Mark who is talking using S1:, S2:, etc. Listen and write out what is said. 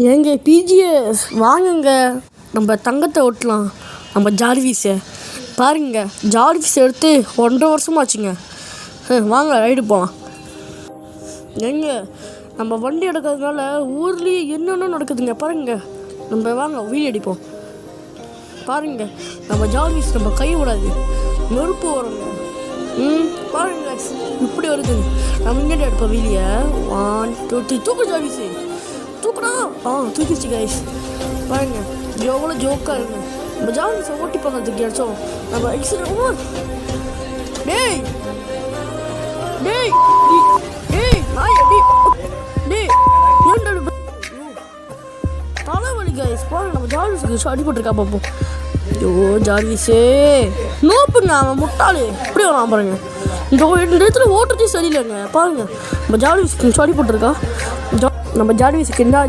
S1: ஏங்க பிஜிஎஸ் வாங்குங்க, நம்ம தங்கத்தை ஓட்டலாம். நம்ம ஜார்விஸை பாருங்க, ஜார்விஸ் எடுத்து 1.5 வருஷமாச்சுங்க. வாங்க ரைடு போகலாம். ஏங்க நம்ம வண்டி எடுக்கிறதுனால ஊர்லேயே என்னென்ன நடக்குதுங்க பாருங்க. நம்ம வாங்க வீடியோ அடிப்போம். பாருங்க நம்ம ஜார்விஸ் நம்ம கை விடாது, நெருப்பு வருங்க. பாருங்க இப்படி வருது. நம்ம இங்கே எடுப்போம் வீடியோ. 1 2 3 தூக்கு ஜார்விஸு, தூக்குடா. தூக்கிடுச்சு கைஸ். பாருங்க எவ்வளோ ஜோக்காக இருக்கு. நம்ம ஜார்விஸை ஓட்டி பார்க்கறதுக்கு ஏதாச்சும் நம்ம எக்ஸிடென்ட். டேய் டேய் டேய் நாய் அடி டேய் தலைவலி கைஸ். பாருங்க நம்ம ஜார்விஸுக்கு அடிபட்டுருக்கா பார்ப்போம். ஐயோ ஜார்விஸே நோப்புங்க, அவன் முட்டாளு இப்படி வரான் பாருங்க. இந்த இடத்துல ஓட்டுறதே சரியில்லைங்க. பாருங்க நம்ம ஜார்விஸுக்கு அடிபட்டுருக்கா. நம்ம ஜார்விஸுக்கு என்ன ஆச்சு?